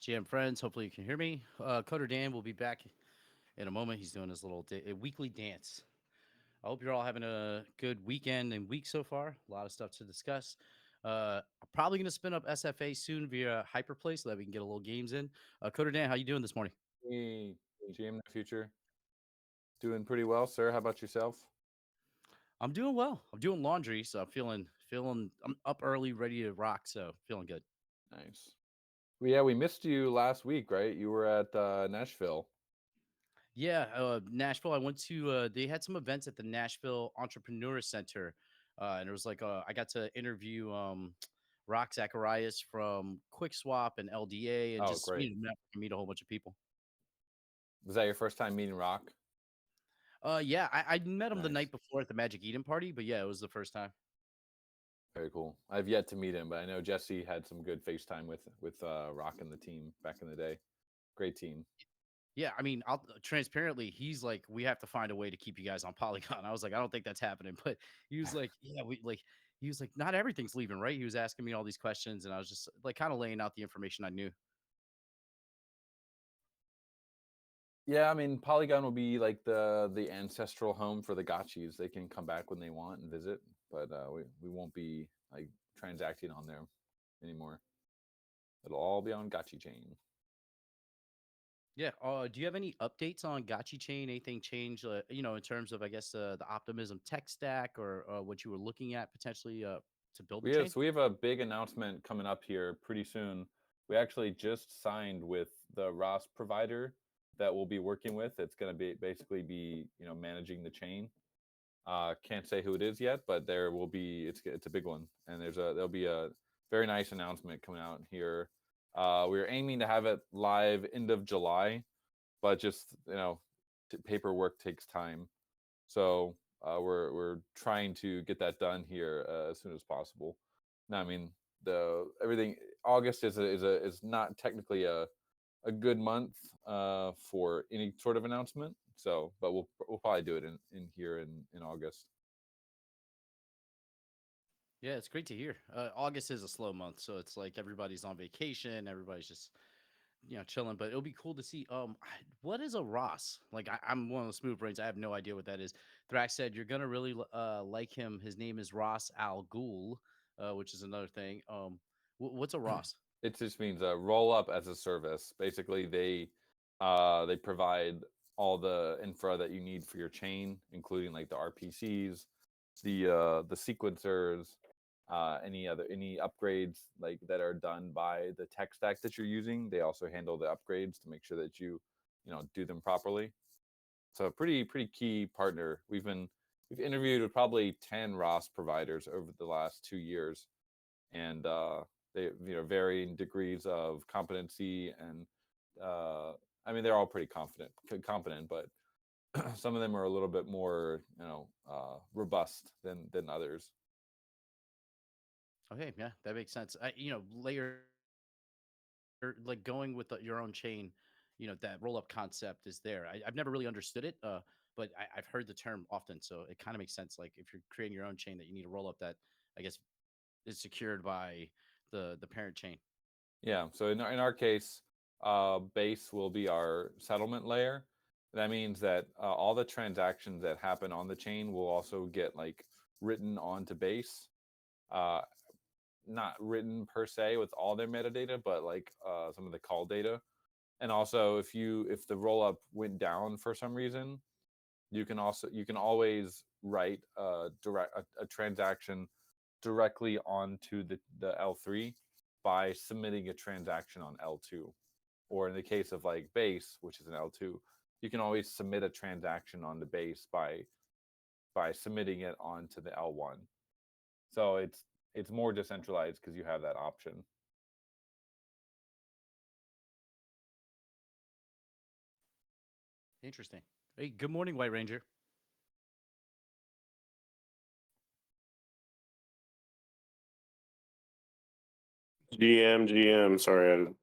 GM friends, hopefully you can hear me. Coder Dan will be back in a moment. He's doing his little weekly dance. I hope you're all having a good weekend and week so far. A lot of stuff to discuss. I'm probably going to spin up SFA soon via Hyperplay so that we can get a little games in. Coder Dan, how you doing this morning? Hey, GM in the future. Doing pretty well, sir. How about yourself? I'm doing well. I'm doing laundry, so I'm feeling. I'm up early, ready to rock. So feeling good. Nice. Well, yeah, we missed you last week, right? You were at Nashville. Yeah, Nashville. I went to. They had some events at the Nashville Entrepreneur Center, and it was like I got to interview Rock Zacharias from Quick Swap and LDA, and Oh, just great. meet a whole bunch of people. Was that your first time meeting Rock? Yeah, I met him the Nice. night before at the Magic Eden party, but yeah, it was the first time. Very cool. I've yet to meet him, but I know Jesse had some good FaceTime with Rock and the team back in the day. Great team. Yeah, I mean, I'll transparently, he's like, we have to find a way to keep you guys on Polygon. I was like, I don't think that's happening, but he was like, yeah, we like. He was like, not everything's leaving, right? He was asking me all these questions, and I was just like, kind of laying out the information I knew. Yeah, I mean Polygon will be like the ancestral home for the Gotchis. They can come back when they want and visit, but we won't be like transacting on there anymore. It'll all be on Gotchi chain. Yeah. Do you have any updates on Gotchi Chain? Anything change, in terms of, I guess, the Optimism tech stack or what you were looking at potentially to build the chain? We have a big announcement coming up here pretty soon. We actually just signed with the Ross provider that we'll be working with. It's going to be basically be managing the chain. Can't say who it is yet, but there will be. It's a big one, and there'll be a very nice announcement coming out here. We're aiming to have it live end of July, but just paperwork takes time. So we're trying to get that done here as soon as possible. Now, I mean, the everything August is not technically a good month for any sort of announcement. So, but we'll probably do it in here in August. Yeah, it's great to hear. August is a slow month, so it's like everybody's on vacation, everybody's just chilling. But it'll be cool to see. What is a Ross? Like, I'm one of the smooth brains. I have no idea what that is. Thrax said you're gonna really like him. His name is Ross Al Ghul, which is another thing. What's a Ross? It just means roll up as a service. Basically, they provide all the infra that you need for your chain, including like the RPCs, the sequencers, any upgrades like that are done by the tech stack that you're using. They also handle the upgrades to make sure that you do them properly. So pretty key partner. We've interviewed with probably 10 Ross providers over the last 2 years, and they varying degrees of competency and uh, I mean they're all pretty competent, but some of them are a little bit more robust than others. Okay, yeah, that makes sense. Layer like going with your own chain, that roll up concept is there. I've never really understood it, but I've heard the term often, so it kind of makes sense. Like if you're creating your own chain, that you need a roll up that I guess is secured by the parent chain. Yeah. So in our case, base will be our settlement layer. That means that all the transactions that happen on the chain will also get like written onto base. Uh, Not written per se with all their metadata, but like some of the call data. And also, if the roll up went down for some reason, you can always write a transaction directly onto the L3 by submitting a transaction on L2. Or in the case of like base, which is an L2, you can always submit a transaction on the base by submitting it onto the L1. So it's more decentralized because you have that option. Interesting. Hey, good morning, White Ranger. GM. Sorry, I had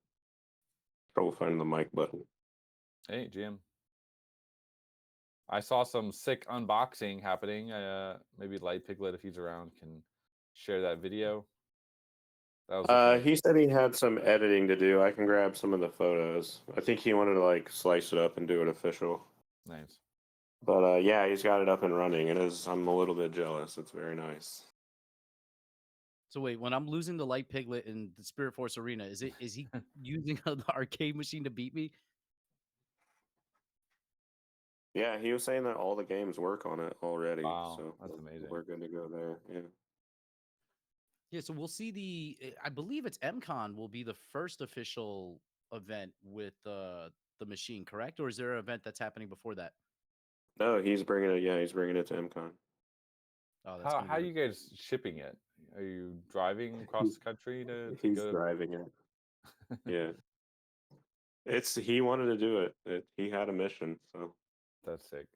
trouble finding the mic button. Hey, Jim. I saw some sick unboxing happening. Maybe Light Piglet, if he's around, can share that video. That was the fun. He said he had some editing to do. I can grab some of the photos. I think he wanted to like slice it up and do it official. Nice. But yeah, he's got it up and running. It is. I'm a little bit jealous. It's very nice. So wait, when I'm losing the light piglet in the Spirit Force Arena, is he using the arcade machine to beat me? Yeah, he was saying that all the games work on it already. Wow, So that's amazing. we're good to go there. Yeah. Yeah, so we'll see I believe it's MCon will be the first official event with the machine, correct? Or is there an event that's happening before that? No, he's bringing it. Yeah, he's bringing it to MCon. Oh, that's gonna How be are you guys shipping it? Are you driving across He's, the country to he's go? driving it. Yeah. He wanted to do it. He had a mission, so That's sick.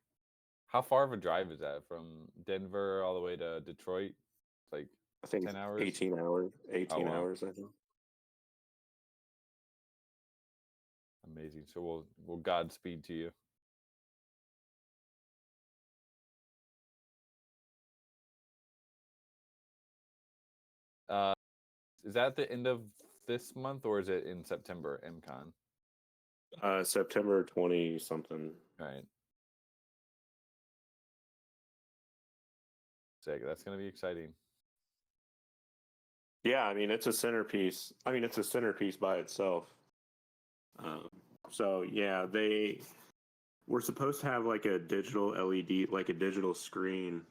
How far of a drive is that from Denver all the way to Detroit? It's like I think 10 hours. 18 hours. 18 wow. hours, I think. Amazing. So we'll Godspeed to you. Is that the end of this month or is it in September? MCon. September 20 something. Right. Sick. That's gonna be exciting. Yeah, I mean it's a centerpiece. I mean it's a centerpiece by itself. So yeah, they were supposed to have like a digital LED, like a digital screen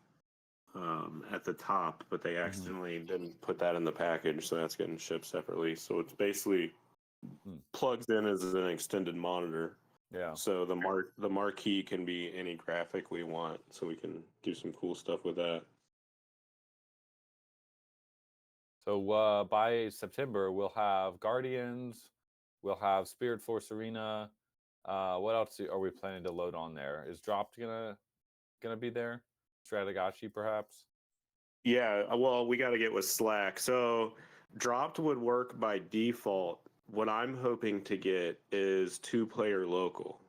at the top, but they accidentally didn't put that in the package, so that's getting shipped separately. So it's basically plugs in as an extended monitor. Yeah. So the marquee can be any graphic we want, so we can do some cool stuff with that. So by September we'll have Guardians, we'll have Spirit Force Arena. What else are we planning to load on there? Is Dropped gonna be there? Aavegotchi perhaps? Yeah, well, we got to get with Slack. So dropped would work by default. What I'm hoping to get is 2-player local.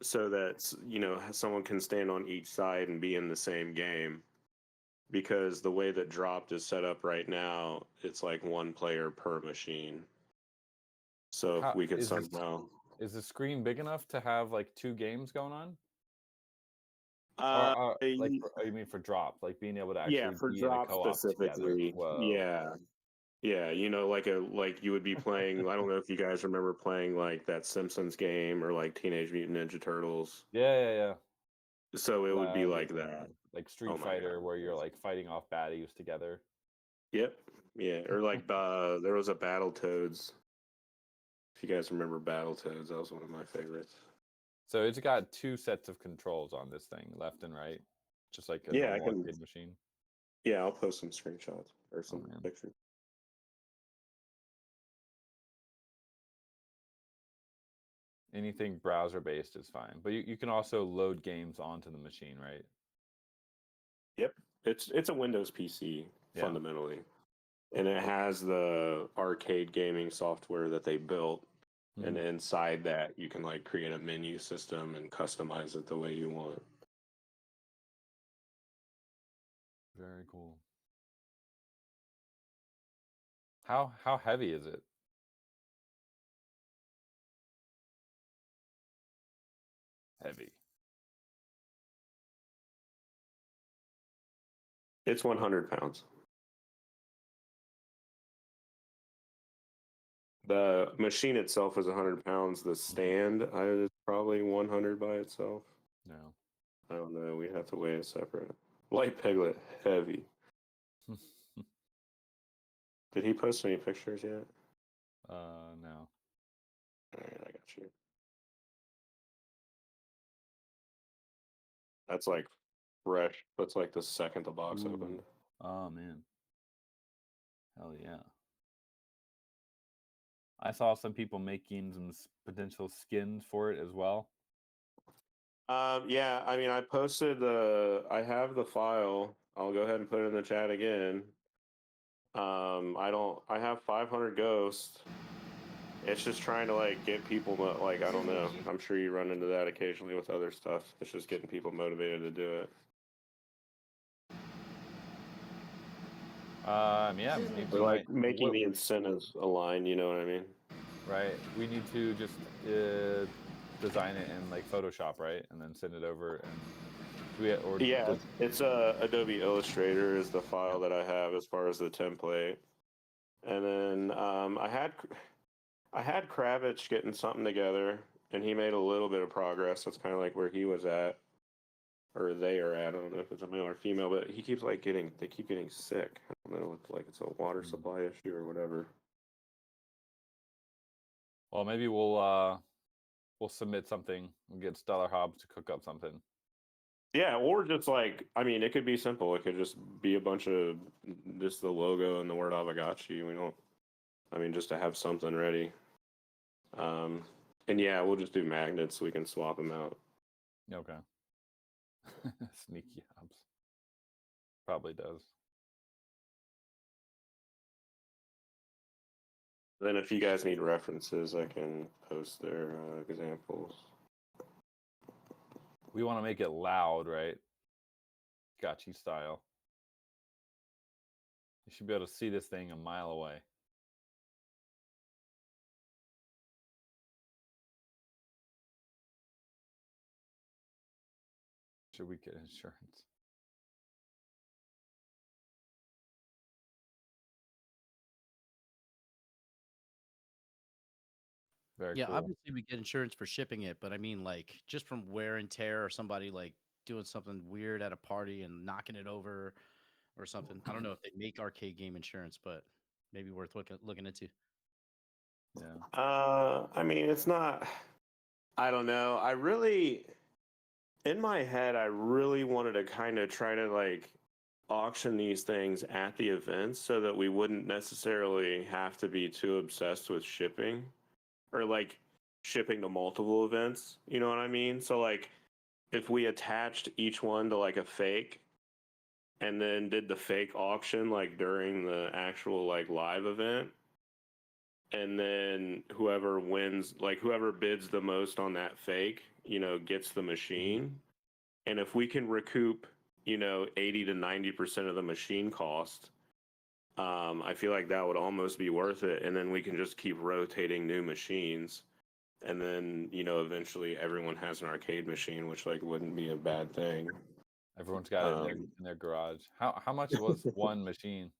So that, someone can stand on each side and be in the same game. Because the way that dropped is set up right now, it's like 1 player per machine. So if we could somehow. Is the screen big enough to have like 2 games going on? You mean for Drop, like being able to actually for be in a drop co-op together? specifically. Whoa. Yeah, like you would be playing. I don't know if you guys remember playing like that Simpsons game or like Teenage Mutant Ninja Turtles. Yeah. So it would be like that, like Street Oh my Fighter, God. where you're like fighting off baddies together. Yep, yeah, or like there was a Battletoads. If you guys remember Battletoads, that was one of my favorites. So it's got 2 sets of controls on this thing, left and right, just like a Yeah, normal arcade machine. Yeah, I'll post some screenshots or some man. pictures. Anything browser based is fine, but you can also load games onto the machine, right? Yep, it's a Windows PC fundamentally, and it has the arcade gaming software that they built, and inside that you can like create a menu system and customize it the way you want. Very cool. How heavy is it? Heavy. It's 100 pounds. The machine itself is 100 pounds. The stand is probably 100 by itself. No. I don't know. We'd have to weigh it separate. Light Piglet, heavy. Did he post any pictures yet? No. All right, I got you. That's like fresh. That's like the second the box opened. Oh man. Hell yeah. I saw some people making some potential skins for it as well. Yeah, I mean, I posted I have the file. I'll go ahead and put it in the chat again. I have 500 ghosts. It's just trying to like get people like, I don't know. I'm sure you run into that occasionally with other stuff. It's just getting people motivated to do it. Yeah, We're like making the incentives align. You know what I mean? Right. We need to just design it in like Photoshop, right, and then send it over. And yeah, it's Adobe Illustrator is the file that I have as far as the template, and then I had Kravitz getting something together, and he made a little bit of progress. That's kind of like where he was at, or they are at. I don't know if it's a male or female, but he keeps they keep getting sick. I don't know if it's a water supply issue or whatever. Well, maybe we'll submit something and get Stellar Hobbs to cook up something. Yeah, or just it could be simple. It could just be a bunch of just the logo and the word Aavegotchi. We don't, just to have something ready. And yeah, we'll just do magnets so we can swap them out. Okay. Sneaky Hobbs. Probably does. Then if you guys need references, I can post their examples. We want to make it loud, right? Gotchi style. You should be able to see this thing a mile away. Should we get insurance? Very Yeah, cool. obviously we get insurance for shipping it, but I mean, like, just from wear and tear, or somebody like doing something weird at a party and knocking it over or something. I don't know if they make arcade game insurance, but maybe worth looking into. Yeah. It's not. I don't know. In my head, I really wanted to kind of try to auction these things at the events so that we wouldn't necessarily have to be too obsessed with shipping or shipping to multiple events. You know what I mean? So if we attached each one to a fake and then did the fake auction during the actual live event, and then whoever wins, whoever bids the most on that fake, gets the machine. And if we can recoup 80 to 90% of the machine cost, I feel like that would almost be worth it. And then we can just keep rotating new machines, and then eventually everyone has an arcade machine, which wouldn't be a bad thing. Everyone's got it in their garage. How much was one machine?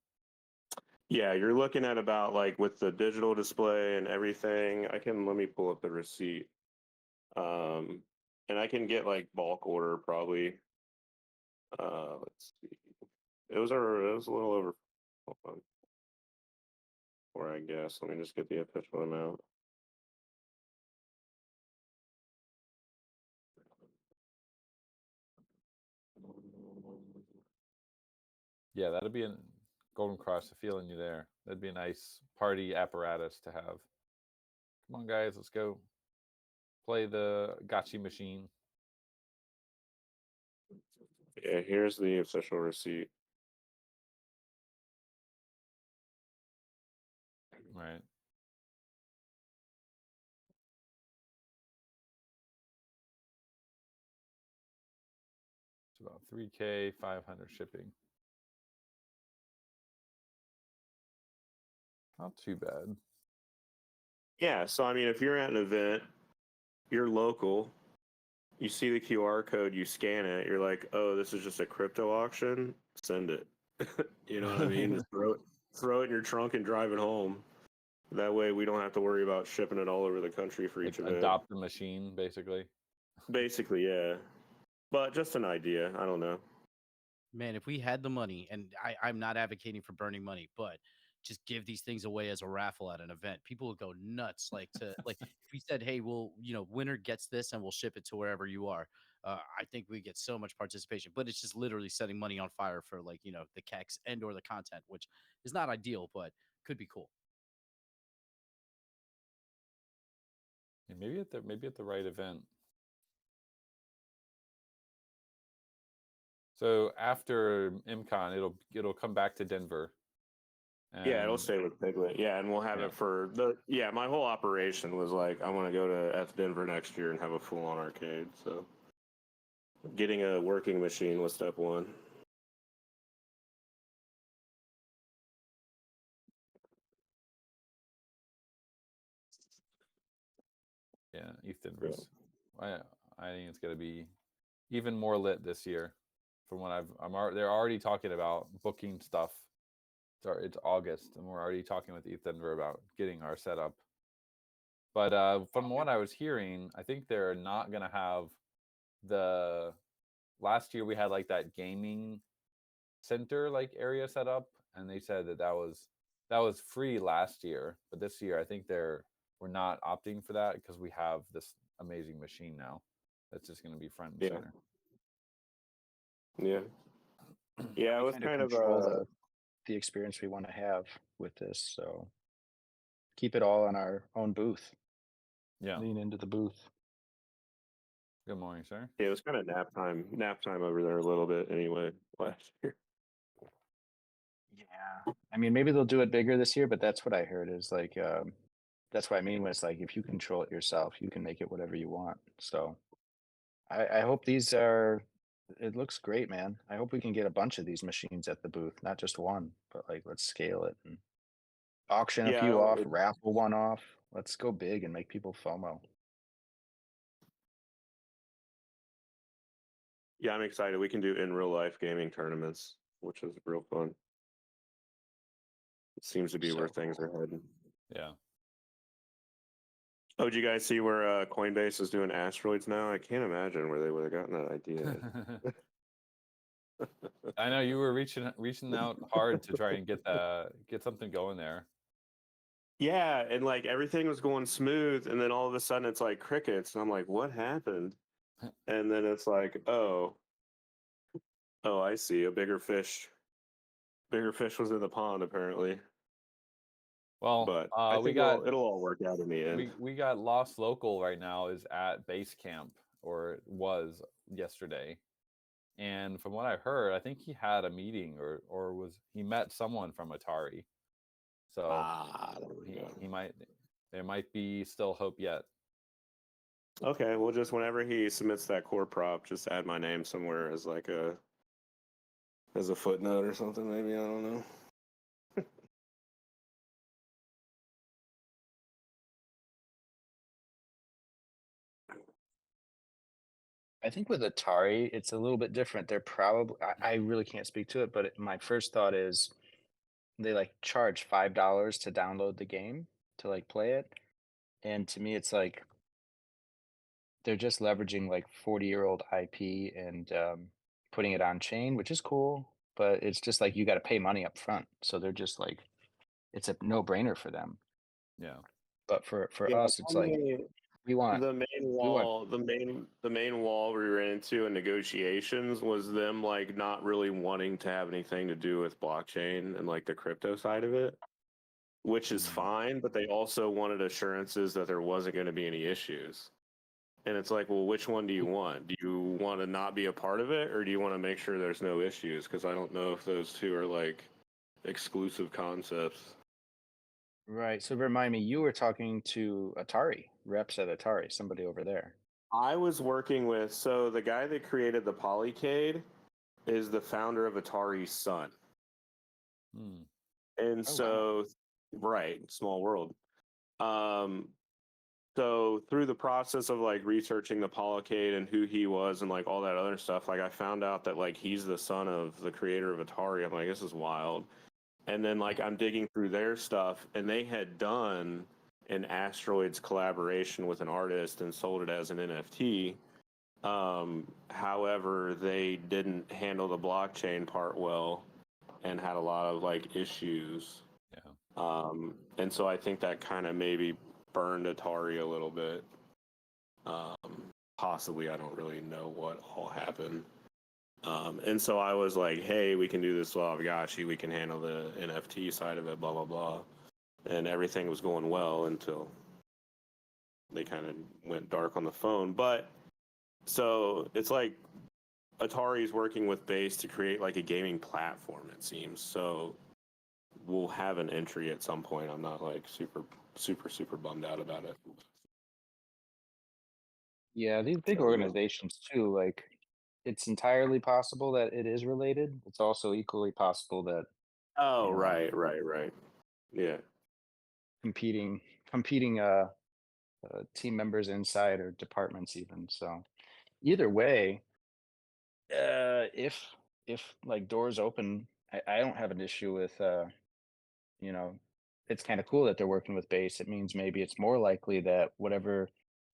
Yeah, you're looking at about with the digital display and everything. Let me pull up the receipt. And I can get bulk order probably. Let's see. It was a little over. Hold on. Or I guess let me just get the official amount. Yeah, that'd be a Golden Cross. Feeling you there. That'd be a nice party apparatus to have. Come on, guys, let's go play the Gotchi machine. Yeah, here's the official receipt. Right. It's about 3K, 500 shipping. Not too bad. Yeah, so if you're at an event, you're local, you see the QR code, you scan it, you're like, oh, this is just a crypto auction, send it. You know what I mean? Just throw it in your trunk and drive it home. That way we don't have to worry about shipping it all over the country for each event. Adopt the machine, basically. Basically, yeah. But just an idea. I don't know. Man, if we had the money, and I'm not advocating for burning money, but just give these things away as a raffle at an event, people would go nuts. If we said, hey, winner gets this and we'll ship it to wherever you are. I think we get so much participation, but it's just literally setting money on fire for the kex and or the content, which is not ideal, but could be cool. Yeah, maybe at the right event. So after IMCON, it'll come back to Denver. Yeah, it'll stay with Piglet. Yeah, and we'll have it for my whole operation was I want to go to F Denver next year and have a full on arcade. So getting a working machine was step one. Yeah, Ethanverse. I think it's gonna be even more lit this year. From what they're already talking about booking stuff. It's August, and we're already talking with Ethanver about getting our setup. But from what I was hearing, I think they're not gonna have the. Last year we had like that gaming center like area set up, and they said that was free last year, but this year I think we're not opting for that because we have this amazing machine now that's just going to be front and center. Yeah. Yeah, it was kind of the experience we want to have with this, so keep it all on our own booth. Yeah. Lean into the booth. Good morning, sir. Yeah, it was kind of nap time over there a little bit anyway last year. Yeah, I mean, maybe they'll do it bigger this year, but that's what I heard is like, that's what I mean was like, if you control it yourself, you can make it whatever you want. So I hope these are, it looks great, man. I hope we can get a bunch of these machines at the booth, not just one, but like, let's scale it and auction a few off, raffle one off. Let's go big and make people FOMO. Yeah, I'm excited. We can do in real life gaming tournaments, which is real fun. It seems to be where things are heading. Yeah. Oh, did you guys see where Coinbase is doing asteroids now? I can't imagine where they would have gotten that idea. I know you were reaching out hard to try and get something going there. Yeah, and like everything was going smooth, and then all of a sudden it's like crickets, and I'm like, what happened? And then it's like, oh, I see. A bigger fish was in the pond apparently. Well, but I think it'll all work out in the end. We got Lost Local right now is at base camp, or was yesterday. And from what I heard, I think he had a meeting or he met someone from Atari. So there might be still hope yet. Okay, well, just whenever he submits that core prop, just add my name somewhere as like as a footnote or something, maybe. I don't know. I think with Atari, it's a little bit different. They're probably, I really can't speak to it, but my first thought is they like charge $5 to download the game to like play it. And to me, it's like they're just leveraging like 40-year-old IP and putting it on chain, which is cool. But it's just like you got to pay money up front. So they're just like, it's a no brainer for them. Yeah. But for us, it's like we want the main wall. The main wall we ran into in negotiations was them like not really wanting to have anything to do with blockchain and like the crypto side of it, which is fine. But they also wanted assurances that there wasn't going to be any issues. And it's like, well, which one do you want? Do you want to not be a part of it, or do you want to make sure there's no issues? Because I don't know if those two are like exclusive concepts. Right. So remind me, you were talking to Atari, reps at Atari, somebody over there. I was working with, so the guy that created the Polycade is the founder of Atari's son. And so, wow. Right, small world. So through the process of like researching the Polycade and who he was and like all that other stuff, like I found out that like he's the son of the creator of Atari. I'm like, this is wild. And then like I'm digging through their stuff, and they had done an Asteroids collaboration with an artist and sold it as an NFT. However, they didn't handle the blockchain part well and had a lot of like issues. Yeah. And so I think that kind of maybe burned Atari a little bit. Possibly, I don't really know what all happened. And so I was like, hey, we can do this with Aavegotchi, we can handle the NFT side of it, blah, blah, blah. And everything was going well until they kind of went dark on the phone. But so it's like Atari's working with Base to create like a gaming platform, it seems. So we'll have an entry at some point. I'm not like super bummed out about it. Yeah, these big organizations too, like it's entirely possible that it is related. It's also equally possible that right. Yeah. Competing team members inside or departments even. So either way, if like doors open, I don't have an issue with you know, it's kind of cool that they're working with base. It means maybe it's more likely that whatever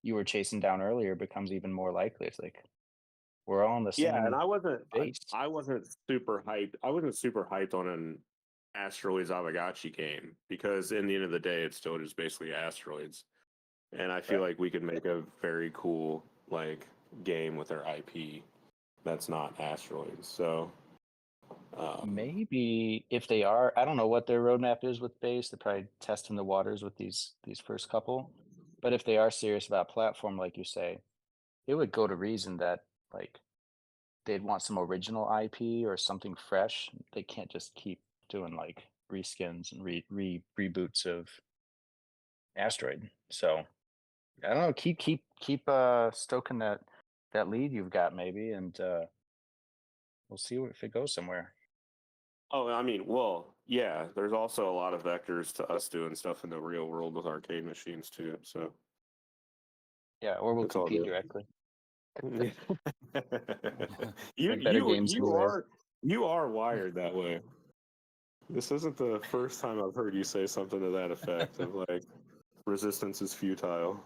you were chasing down earlier becomes even more likely. It's like we're all on the Yeah, and same base. I wasn't super hyped. I wasn't super hyped on an asteroids Aavegotchi game because in the end of the day, it's still just basically asteroids, and I feel like we could make a very cool like game with their IP that's not asteroids. So Maybe if they are, I don't know what their roadmap is with base. They're probably testing the waters with these first couple. But if they are serious about platform, like you say, it would go to reason that like they'd want some original IP or something fresh. They can't just keep doing like reskins and reboots of Asteroid. So I don't know. Keep stoking that lead you've got maybe, and we'll see if it goes somewhere. oh, I mean, well, yeah. There's also a lot of vectors to us doing stuff in the real world with arcade machines too. So Yeah, or we'll it's all compete good. directly. you Make better games anyways. you are wired that way. This isn't the first time I've heard you say something to that effect of like resistance is futile.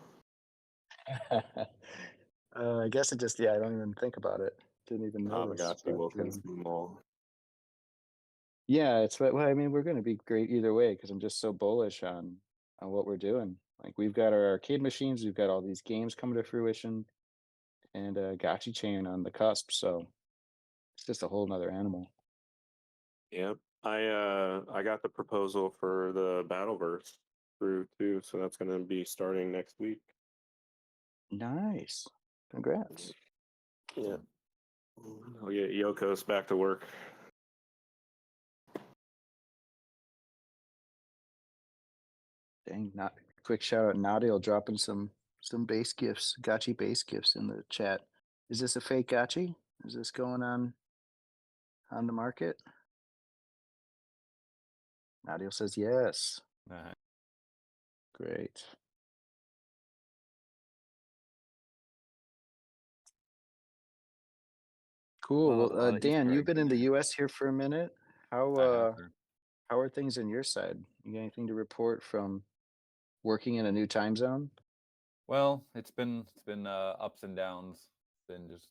I guess it just I don't even think about it. Didn't even notice. Aavegotchi But, will consume all. yeah, it's well, I mean, we're going to be great either way because I'm just so bullish on what we're doing. Like we've got our arcade machines, we've got all these games coming to fruition, and Gotchi chain on the cusp. So it's just a whole nother animal. Yep. I got the proposal for the Battleverse through too, so that's gonna be starting next week. Nice. Congrats. Yeah. I'll get Yoko's back to work. Dang, not quick shout out Nadil dropping some base gifts, Gotchi base gifts in the chat. Is this a fake Gotchi? Is this going on the market? Nadil says yes. Great. Cool. Well, Dan, you've been in the U.S. here for a minute. How are things on your side? You got anything to report from working in a new time zone? Well, it's been ups and downs. It's been just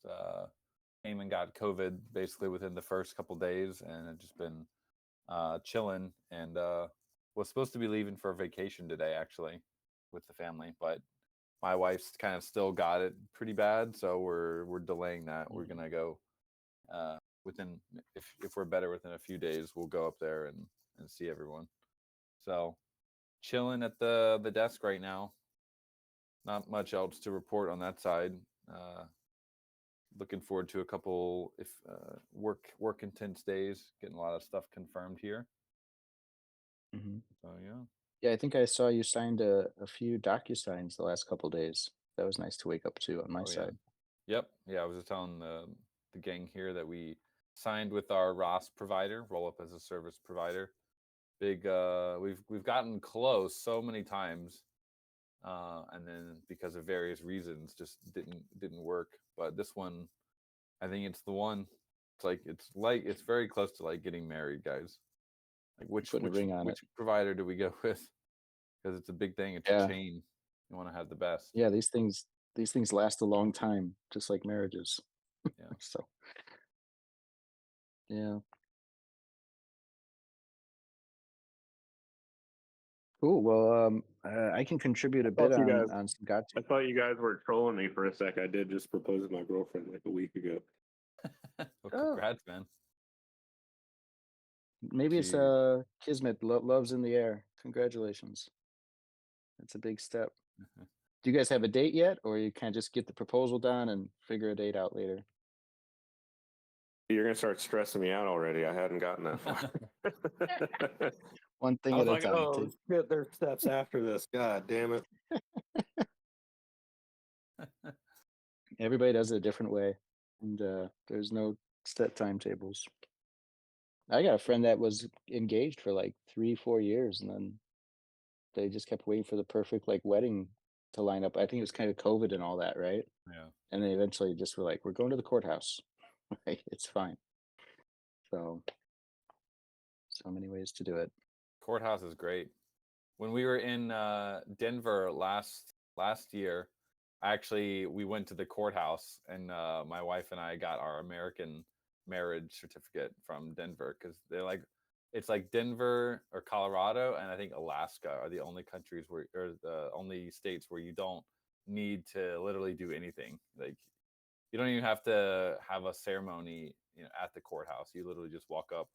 came and got COVID basically within the first couple days, and it's just been chilling. And was supposed to be leaving for a vacation today actually with the family, but my wife's kind of still got it pretty bad, so we're delaying that. We're gonna go within if we're better within a few days, we'll go up there and see everyone. So chilling at the desk right now. Not much else to report on that side. Looking forward to a couple work intense days, getting a lot of stuff confirmed here. Mm-hmm. So yeah. Yeah, I think I saw you signed a few DocuSigns the last couple days. That was nice to wake up to on my side. Yep. Yeah, I was just telling the gang here that we signed with our ROS provider, roll up as a service provider. Big we've gotten close so many times. And then because of various reasons just didn't work. But this one, I think it's the one. It's very close to like getting married, guys. Like which provider do we go with? Because it's a big thing. It's a chain. You want to have the best. Yeah, these things last a long time, just like marriages. Yeah. So yeah. Cool. Well, I can contribute a bit on some Gotchi. I thought you guys were trolling me for a sec. I did just propose to my girlfriend like a week ago. Well, congrats, man. Maybe it's Kismet. Love's in the air. Congratulations. That's a big step. Do you guys have a date yet, or you can't just get the proposal done and figure a date out later? You're gonna start stressing me out already. I hadn't gotten that far. One thing at a time. Oh, shit, there's steps after this. God damn it. Everybody does it a different way, and there's no set timetables. I got a friend that was engaged for like 3-4 years, and then they just kept waiting for the perfect like wedding to line up. I think it was kind of COVID and all that, right? Yeah. And then eventually just were like, we're going to the courthouse. Like, it's fine. So many ways to do it. Courthouse is great. When we were in Denver last year, actually we went to the courthouse, and my wife and I got our American marriage certificate from Denver, because they're like, it's like Denver or Colorado and I think Alaska are the only countries where, or the only states where you don't need to literally do anything. Like, you don't even have to have a ceremony, at the courthouse. You literally just walk up.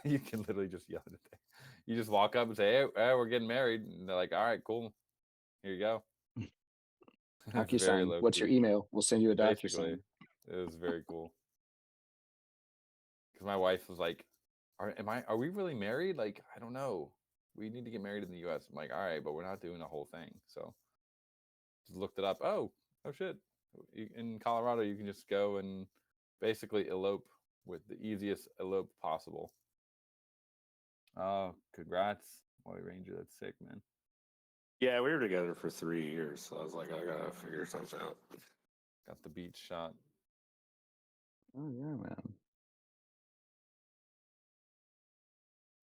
You can literally just yell at it. You just walk up and say, hey, we're getting married. And they're like, all right, cool. Here you go. It's very DocuSign. low What's your key. email? We'll send you a Basically, DocuSign. it was very cool. Because my wife was like, are we really married? Like, I don't know. We need to get married in the US. I'm like, all right, but we're not doing the whole thing. So just looked it up. Oh shit. In Colorado, you can just go and basically elope with the easiest elope possible. Oh, congrats, Molly Ranger. That's sick, man. Yeah, we were together for 3 years, so I was like, I gotta figure something out. Got the beach shot. Oh yeah, man.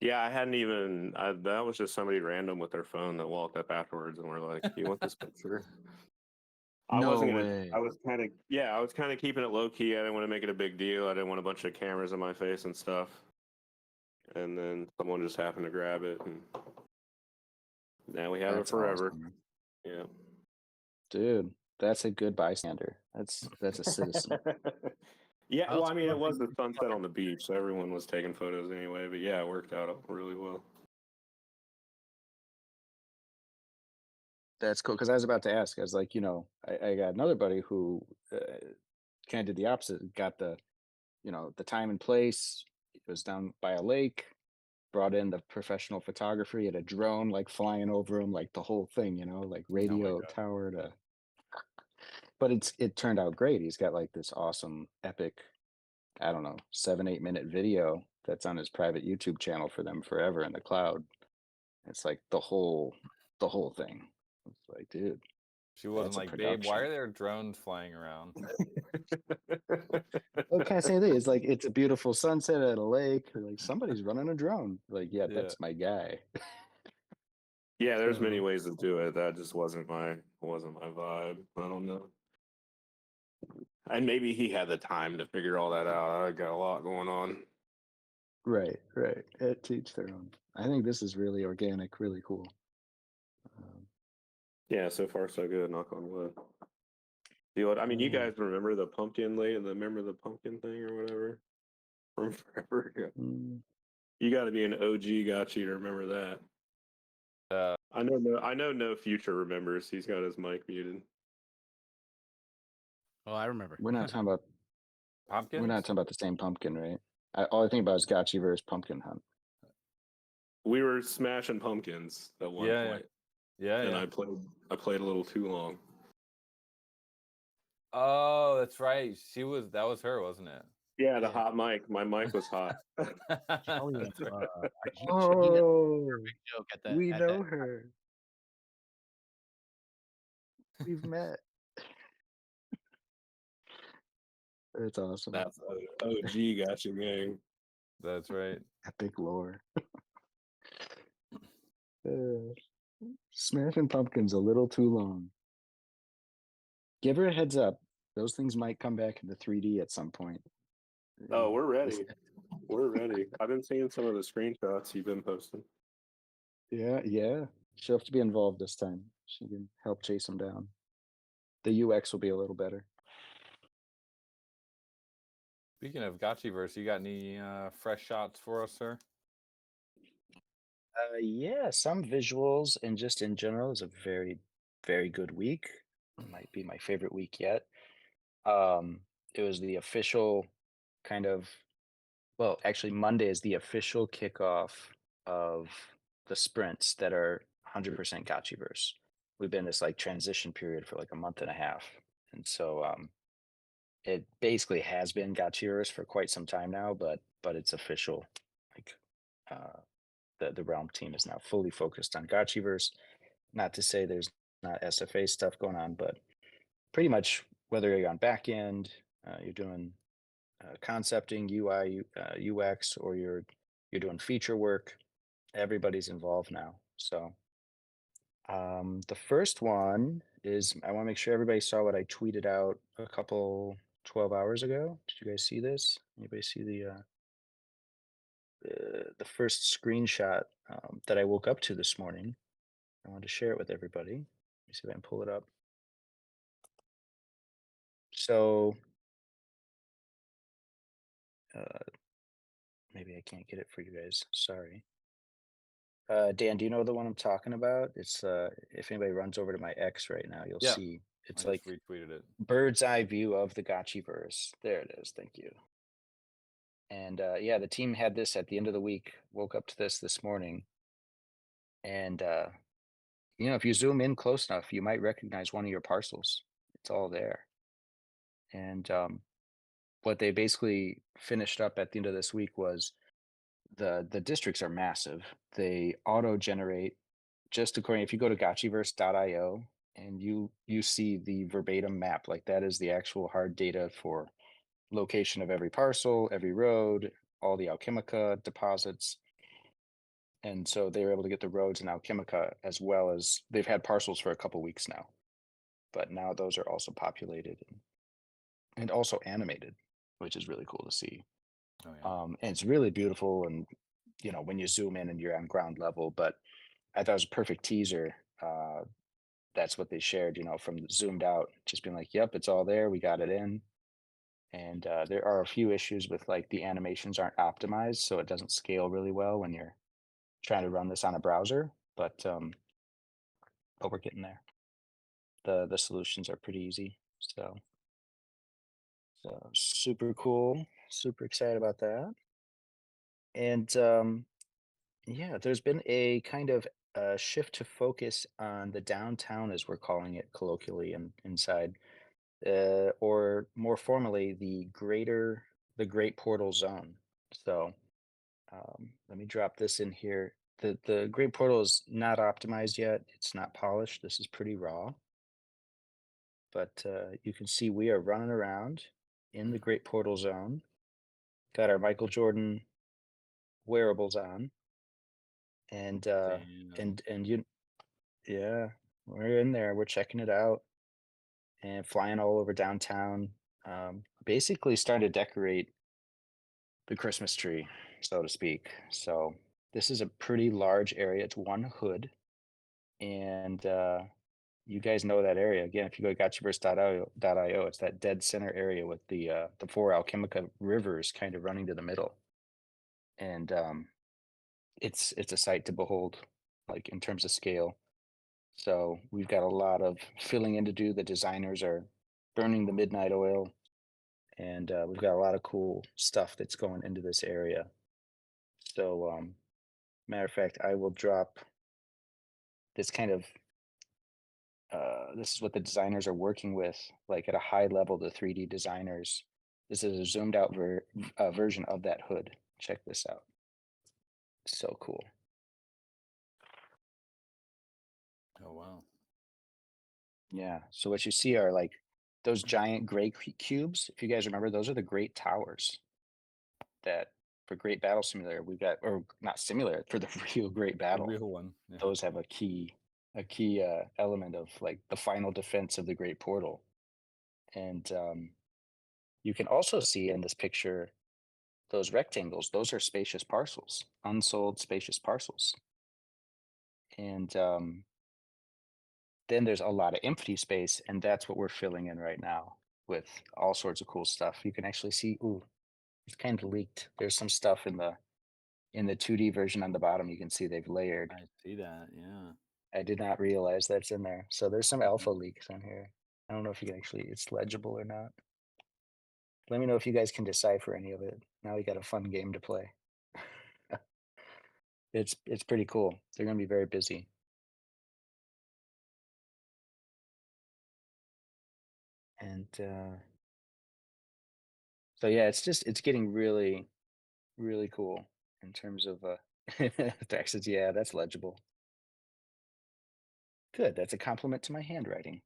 Yeah, I hadn't even. That was just somebody random with their phone that walked up afterwards and were like, "Do you want this picture?" I No wasn't gonna. way. I was kind of keeping it low key. I didn't want to make it a big deal. I didn't want a bunch of cameras in my face and stuff. And then someone just happened to grab it, and now we have That's it forever. awesome. Yeah. Dude, that's a good bystander. That's a citizen. Yeah, I well, also I mean, it love was the that sunset on the beach, so everyone was taking photos anyway. But yeah, it worked out really well. That's cool, because I was about to ask. I was like, I got another buddy who kind of did the opposite. Got the time and place. It was down by a lake. Brought in the professional photographer. He had a drone like flying over him, like the whole thing. Like radio God. tower to. But it turned out great. He's got like this awesome, epic, I don't know, 7-8 minute video that's on his private YouTube channel for them forever in the cloud. It's like the whole thing. It's like, dude, She wasn't that's a like, babe, why production. are there drones flying around? What can I say? It's like, it's a beautiful sunset at a lake. Like, somebody's running a drone. Like, yeah, Yeah. that's my guy. Yeah, there's many So, ways to do it. That just wasn't my vibe. I don't know. And maybe he had the time to figure all that out. I got a lot going on. right. To each their own. I think this is really organic, really cool. Yeah, so far so good. Knock on wood. I mean, you guys remember the pumpkin thing or whatever from forever ago? You got to be an OG Gotchi to remember that. I know no future remembers. He's got his mic muted. Oh, I remember. We're not talking about Pumpkins? We're not talking about the same pumpkin, right? All I think about is Gotchiverse pumpkin hunt. We were smashing pumpkins at one point. Yeah. And I played a little too long. Oh, that's right. That was her, wasn't it? Yeah, the hot mic. My mic was hot. Oh yeah. That's right. He had a perfect joke at that. We at know that. her. We've met. It's awesome. That's OG Gotcha gang. That's right. Epic lore. Smashing pumpkins a little too long. Give her a heads up. Those things might come back into 3D at some point. Oh, we're ready. We're ready. I've been seeing some of the screenshots you've been posting. Yeah. She'll have to be involved this time. She can help chase them down. The UX will be a little better. Speaking of Gotchiverse, you got any fresh shots for us, sir? Yeah, some visuals and just in general is a very, very good week. It might be my favorite week yet. It was the official actually Monday is the official kickoff of the sprints that are 100% Gotchiverse. We've been in this like transition period for like a month and a half. And so it basically has been Gotchiverse for quite some time now, but it's official. Like the Realm team is now fully focused on Gotchiverse. not to say there's not SFA stuff going on, but pretty much whether you're on back end, you're doing concepting, UI, UX, or you're doing feature work, everybody's involved now. So the first one is I want to make sure everybody saw what I tweeted out a couple 12 hours ago. Did you guys see this? Anybody see the first screenshot that I woke up to this morning? I wanted to share it with everybody. Let me see if I can pull it up. So maybe I can't get it for you guys. Sorry. Dan, do you know the one I'm talking about? It's if anybody runs over to my X right now, you'll Yeah, see it's I like just retweeted it. bird's eye view of the Gotchiverse. There it is. Thank you. And yeah, the team had this at the end of the week. Woke up to this morning, and if you zoom in close enough, you might recognize one of your parcels. It's all there. And what they basically finished up at the end of this week was the districts are massive. They auto generate just according. If you go to Gotchiverse.io and you see the verbatim map, like that is the actual hard data for location of every parcel, every road, all the Alchemica deposits. And so they were able to get the roads in Alchemica as well as they've had parcels for a couple weeks now. But now those are also populated and also animated, which is really cool to see. Oh yeah. And it's really beautiful. And, when you zoom in and you're on ground level, but I thought it was a perfect teaser. That's what they shared, from zoomed out, just being like, yep, it's all there. We got it in. And there are a few issues with like the animations aren't optimized, so it doesn't scale really well when you're trying to run this on a browser. But we're getting there. The solutions are pretty easy. So super cool. Super excited about that. And yeah, there's been a kind of shift to focus on the downtown, as we're calling it colloquially and inside, or more formally, the Great Portal Zone. So let me drop this in here. The Great Portal is not optimized yet. It's not polished. This is pretty raw. But you can see we are running around in the Great Portal Zone. Got our Michael Jordan wearables on. And Damn. yeah, we're in there. We're checking it out and flying all over downtown. Basically starting to decorate the Christmas tree, so to speak. So this is a pretty large area. It's one hood, and you guys know that area. Again, if you go to gotchiverse.io, it's that dead center area with the four Alchemica rivers kind of running to the middle, and it's a sight to behold, like in terms of scale. So we've got a lot of filling in to do. The designers are burning the midnight oil, and we've got a lot of cool stuff that's going into this area. So, matter of fact, I will drop this kind of. This is what the designers are working with, like at a high level. The 3D designers. This is a zoomed out version of that hood. Check this out. So cool. Oh wow. Yeah. So what you see are like those giant gray cubes. If you guys remember, those are the great towers that for Great Battle Simulator we got, or not simulator, for the real Great The Battle. real one. Yeah. Those have a key element of like the final defense of the Great Portal. And you can also see in this picture those rectangles. Those are spacious parcels, unsold spacious parcels. And then there's a lot of empty space, and that's what we're filling in right now with all sorts of cool stuff. You can actually see, ooh, it's kind of leaked. There's some stuff in the 2D version on the bottom. You can see they've layered. I see that. Yeah. I did not realize that's in there. So there's some alpha leaks on here. I don't know if you can actually, it's legible or not. Let me know if you guys can decipher any of it. Now we got a fun game to play. It's pretty cool. They're gonna be very busy. And so yeah, it's getting really, really cool in terms of Texas. Yeah, that's legible. Good. That's a compliment to my handwriting.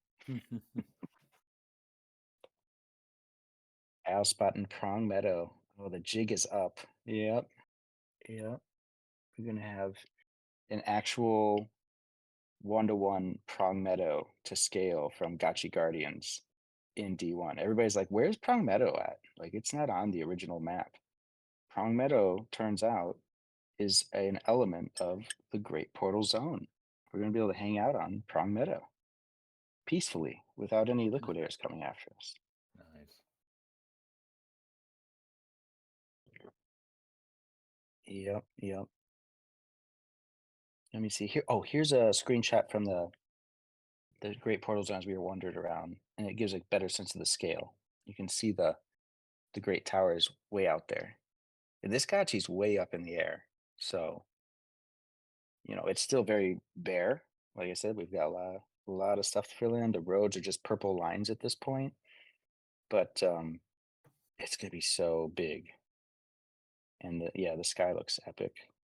Owl spot in Prong Meadow. Oh, the jig is up. Yep. Yep. We're gonna have an actual 1-to-1 Prong Meadow to scale from Gotchi Guardians in D1. Everybody's like, where's Prong Meadow at? Like, it's not on the original map. Prong Meadow, turns out, is an element of the Great Portal Zone. We're going to be able to hang out on Prong Meadow peacefully without any liquidators coming after us. Nice. Yep, yep. Let me see here. Oh, here's a screenshot from the Great Portal Zones we were wandered around, and it gives a better sense of the scale. You can see the Great Tower is way out there. And this Gotchi's way up in the air. So, it's still very bare. Like I said, we've got a lot of stuff to fill in. The roads are just purple lines at this point. But it's gonna be so big. And the sky looks epic.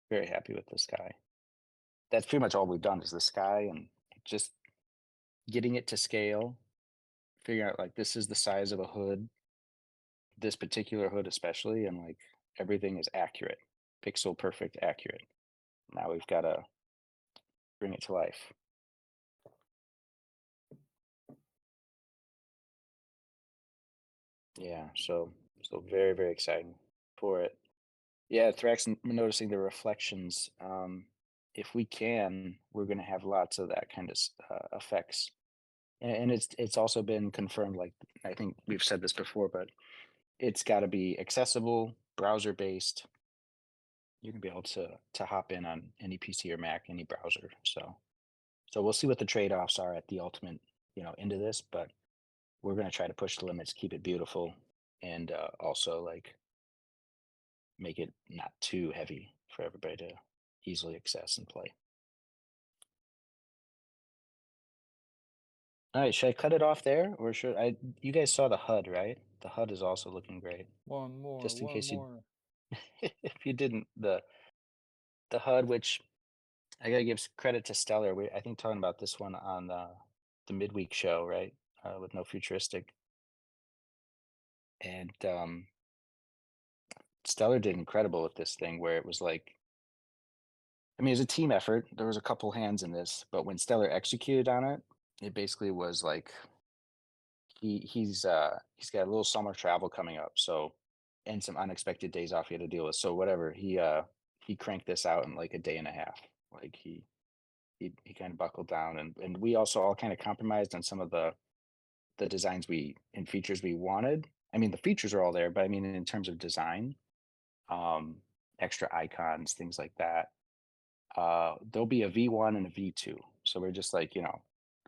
Very happy with the sky. That's pretty much all we've done is the sky and just getting it to scale, figuring out like this is the size of a hood, this particular hood especially, and like everything is accurate, pixel perfect accurate. Now we've got to bring it to life. Yeah, so very, very exciting for it. Yeah, Thrax, noticing the reflections. If we can, we're going to have lots of that kind of effects, and it's also been confirmed. Like I think we've said this before, but it's got to be accessible, browser based. You're gonna be able to hop in on any PC or Mac, any browser. So we'll see what the trade offs are at the ultimate, end of this, but we're gonna try to push the limits, keep it beautiful, and also like make it not too heavy for everybody to easily access and play. All right, should I cut it off there, or should I? You guys saw the HUD, right? The HUD is also looking great. One more. Just in one case you, more. if you didn't, the HUD, which I gotta give credit to Stellar. I think talking about this one on the midweek show, right? With No Futuristic, and Stellar did incredible with this thing, where it was like, I mean, it was a team effort. There was a couple hands in this, but when Stellar executed on it, it basically was like he's got a little summer travel coming up, so and some unexpected days off he had to deal with. So whatever, he cranked this out in like a day and a half. Like he kind of buckled down, and we also all kind of compromised on some of the designs and features we wanted. I mean, the features are all there, but I mean, in terms of design, um, extra icons, things like that. There'll be a V1 and a V2. So we're just like,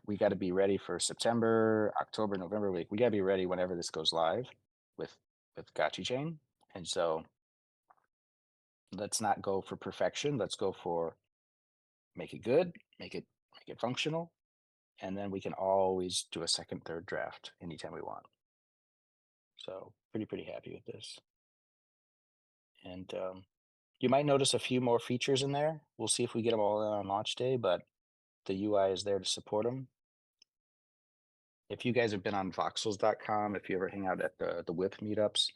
we got to be ready for September, October, November. We got to be ready whenever this goes live with Gotchi Chain. And so let's not go for perfection. Let's go for make it good, make it functional, and then we can always do a second, third draft anytime we want. So pretty happy with this. And you might notice a few more features in there. We'll see if we get them all on launch day, but the UI is there to support them. If you guys have been on voxels.com, if you ever hang out at the WIP meetups,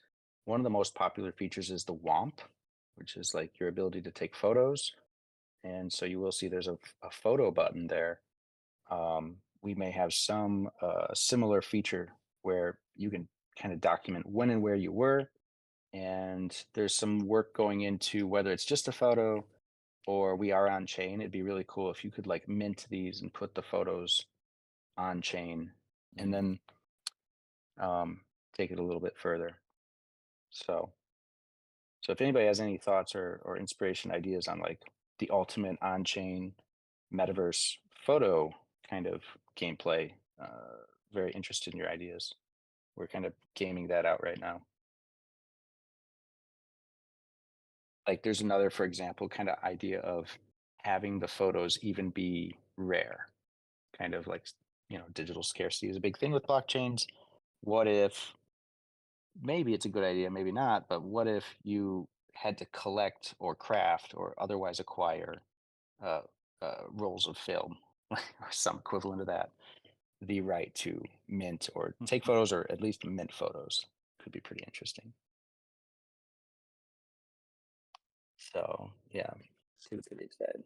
one of the most popular features is the WOMP, which is like your ability to take photos. And so you will see there's a photo button there. We may have some similar feature where you can kind of document when and where you were. And there's some work going into whether it's just a photo or we are on chain. It'd be really cool if you could like mint these and put the photos on chain and then take it a little bit further. So if anybody has any thoughts or inspiration ideas on like the ultimate on chain metaverse photo kind of gameplay, very interested in your ideas. We're kind of gaming that out right now. Like there's another, for example, kind of idea of having the photos even be rare, kind of like, digital scarcity is a big thing with blockchains. What if, maybe it's a good idea, maybe not, but what if you had to collect or craft or otherwise acquire rolls of film or some equivalent of that, the right to mint or take photos, or at least mint photos. Could be pretty interesting. So yeah, super excited.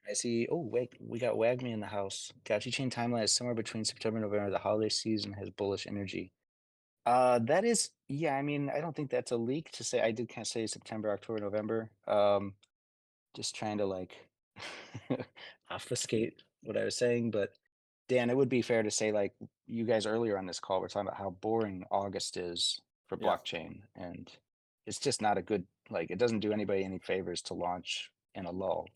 I see. Oh wait, we got Wagme in the house. Gotchi Chain timeline is somewhere between September and November. The holiday season has bullish energy. That is, yeah. I mean, I don't think that's a leak to say. I did kind of say September, October, November. Just trying to like obfuscate what I was saying. But Dan, it would be fair to say, like you guys earlier on this call were talking about how boring August is for Yeah. blockchain, and it's just not a good. Like, it doesn't do anybody any favors to launch in a lull.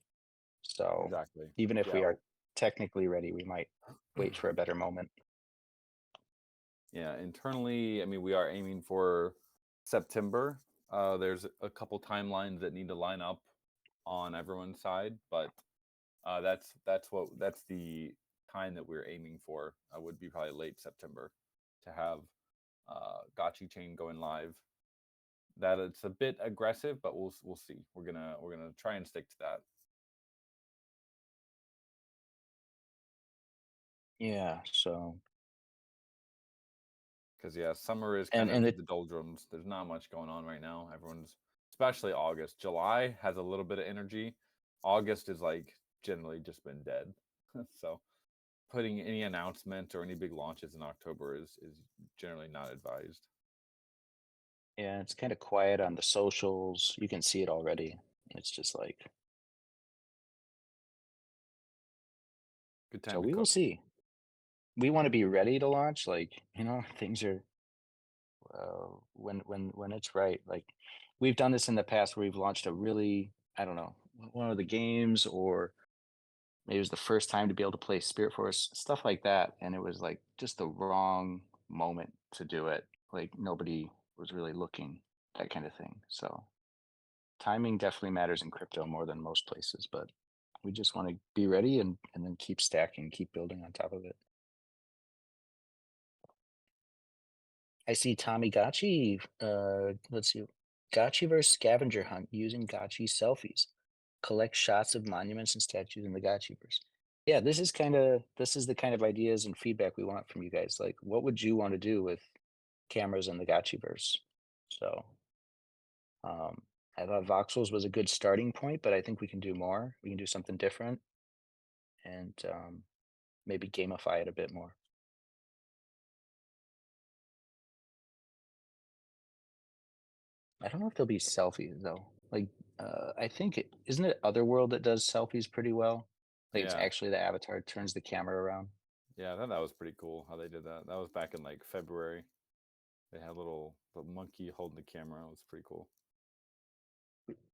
So Exactly. even if we Yeah. are technically ready, we might wait for a better moment. Yeah, internally, I mean, we are aiming for September. There's a couple timelines that need to line up on everyone's side, but that's the time that we're aiming for. Would be probably late September to have Gotchi chain going live. That it's a bit aggressive, but we'll see. We're gonna try and stick to that. Yeah. So Because yeah, summer is and kind and of it the doldrums. There's not much going on right now. Everyone's, especially August. July has a little bit of energy. August is like generally just been dead. So putting any announcement or any big launches in October is generally not advised. yeah, it's kind of quiet on the socials. You can see it already. It's just like, Good so time to we will cook. see. We want to be ready to launch. Like, things are when it's right. Like, we've done this in the past where we've launched a really, I don't know, one of the games, or maybe it was the first time to be able to play Spirit Force, stuff like that, and it was like just the wrong moment to do it. Like, nobody was really looking, that kind of thing. So timing definitely matters in crypto more than most places, but we just want to be ready and then keep stacking, keep building on top of it. I see Tommy Gotchi. Let's see. Gotchiverse scavenger hunt using Gotchi selfies. Collect shots of monuments and statues in the Gotchiverse. Yeah, this is the kind of ideas and feedback we want from you guys. Like, what would you want to do with cameras in the Gotchiverse? So, I thought voxels was a good starting point, but I think we can do more. We can do something different, and maybe gamify it a bit more. I don't know if there'll be selfies though. Like, I think isn't it Otherworld that does selfies pretty well? Like, it's Yeah, actually the avatar turns the camera around. yeah, I thought that was pretty cool how they did that. That was back in like February. They had the monkey holding the camera. It was pretty cool.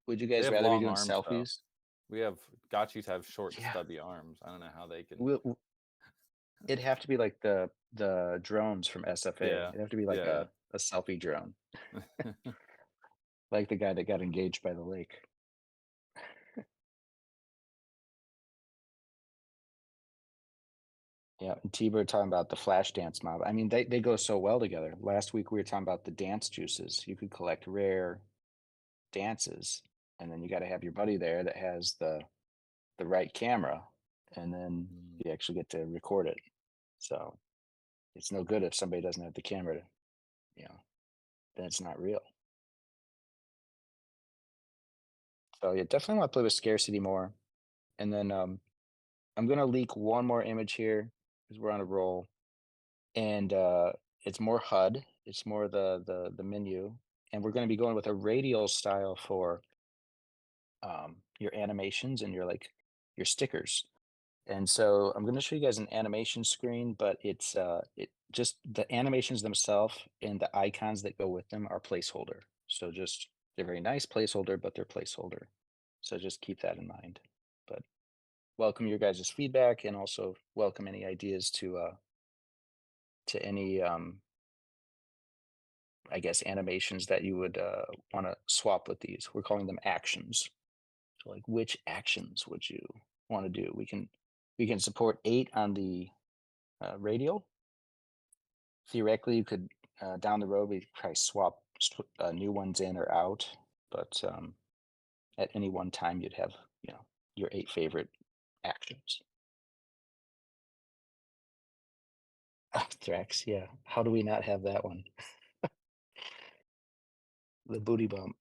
Would you They guys have rather be long doing arms though. selfies? We have Gotchis have short, Yeah, stubby arms. I don't know how they can. it'd have to be like the drones from SFA. Yeah, It'd have to be like yeah. a selfie drone, like the guy that got engaged by the lake. Yeah, and T-Bird talking about the flash dance mob. I mean, they go so well together. Last week we were talking about the dance juices. You could collect rare dances, and then you got to have your buddy there that has the right camera, and then Mm. you actually get to record it. So it's no good if somebody doesn't have the camera. You know, then it's not real. So yeah, definitely want to play with scarcity more. And then I'm gonna leak one more image here because we're on a roll, and it's more HUD. It's more the menu, and we're going to be going with a radial style for your animations and your stickers. And so I'm going to show you guys an animation screen, but it just the animations themselves and the icons that go with them are placeholder. So just they're very nice placeholder, but they're placeholder. So just keep that in mind. But welcome your guys' feedback, and also welcome any ideas to any I guess animations that you would want to swap with these. We're calling them actions. So like, which actions would you want to do? We can support 8 on the radial. Theoretically, you could down the road we could probably swap new ones in or out, but at any one time you'd have your 8 favorite actions. Thrax, yeah. How do we not have that one? The booty bump.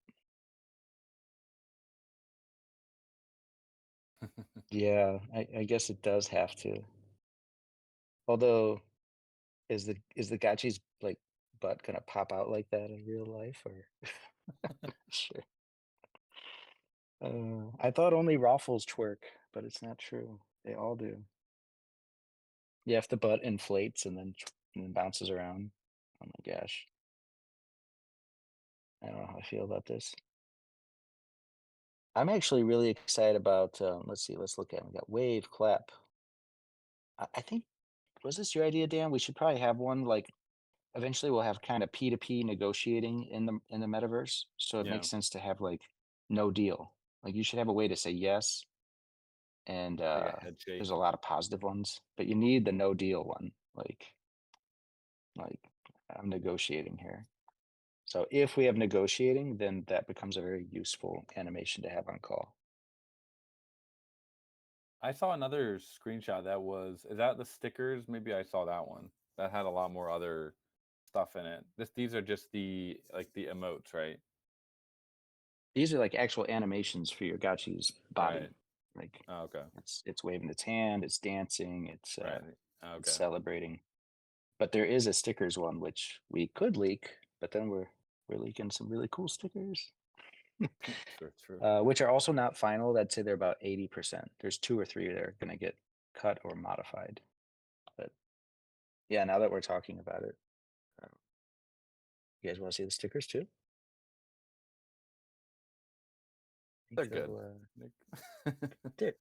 Yeah, I guess it does have to. Although, is the Gotchi's like butt gonna pop out like that in real life, or sure? I thought only Raffles twerk, but it's not true. They all do. Yeah, if the butt inflates and then bounces around. Oh my gosh. I don't know how I feel about this. I'm actually really excited about. Let's see. Let's look at it. We got wave clap. I think was this your idea, Dan? We should probably have one like eventually we'll have kind of P2P negotiating in the metaverse. So it Yeah. makes sense to have like no deal. Like you should have a way to say yes. And Like a head shake. there's a lot of positive ones, but you need the no deal one. Like I'm negotiating here. So if we have negotiating, then that becomes a very useful animation to have on call. I saw another screenshot that was, is that the stickers? Maybe I saw that one. That had a lot more other stuff in it. These are just the emotes, right? These are like actual animations for your Gotchi's body. Right. Like Oh, okay. it's waving its hand, it's dancing, it's Right. Okay. it's celebrating. But there is a stickers one which we could leak, but then we're leaking some really cool stickers. True. Which are also not final. I'd say they're about 80%. There's 2 or 3 that are going to get cut or modified. But yeah, now that we're talking about it, you guys want to see the stickers too? They're good.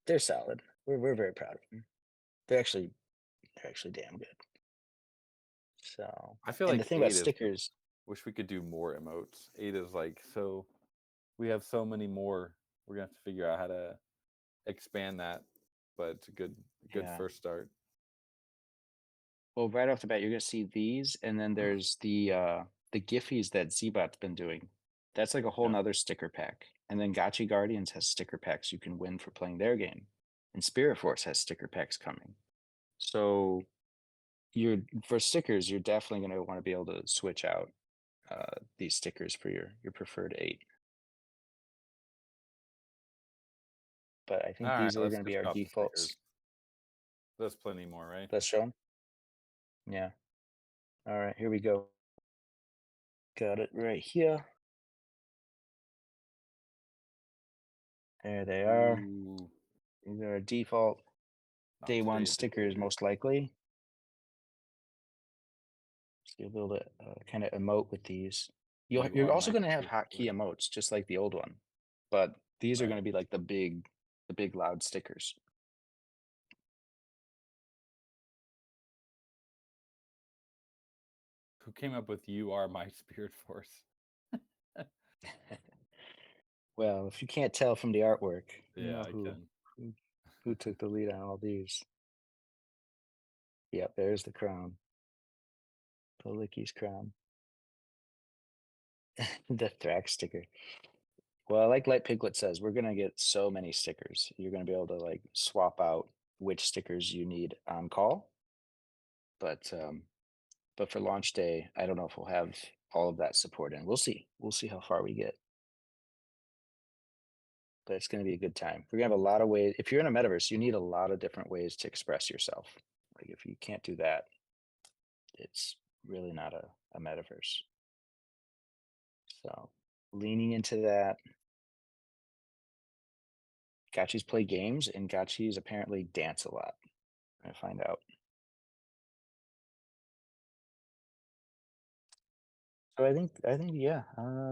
They're solid. We're very proud of them. They're actually damn good. So I feel and like the thing 8 about is, stickers, wish we could do more emotes. 8 is like, so we have so many more. We're gonna have to figure out how to expand that, but it's a good Yeah. first start. well, right off the bat, you're gonna see these, and then there's the Giphies that Zbot's been doing. That's like a whole Yeah. nother sticker pack. And then Gotchi Guardians has sticker packs you can win for playing their game. And Spirit Force has sticker packs coming. So you're for stickers, you're definitely gonna want to be able to switch out these stickers for your preferred 8. But I think All right, these are let's gonna be just our drop the defaults. stickers. There's plenty more, right? Let's show them. Yeah. All right, here we go. Got it right here. There they are. Ooh, These are our default not day today, 1 is it? stickers, most likely. So you'll be able to kind of emote with these. You're are also my going to have favorite hotkey word. emotes, just like the old one, but these are Right. going to be like the big loud stickers. Who came up with "You Are My Spirit Force"? Well, if you can't tell from the artwork, you Yeah, know I can. who took the lead on all these. Yep, there's the crown. Policky's crown. The Thrax sticker. Well, like Light Piglet says, we're gonna get so many stickers. You're gonna be able to like swap out which stickers you need on call. But for launch day, I don't know if we'll have all of that support in. We'll see. We'll see how far we get. But it's gonna be a good time. We're gonna have a lot of ways. If you're in a metaverse, you need a lot of different ways to express yourself. Like if you can't do that, it's really not a metaverse. So leaning into that. Gotchis play games and Gotchis apparently dance a lot. I'm gonna find out. So I think yeah,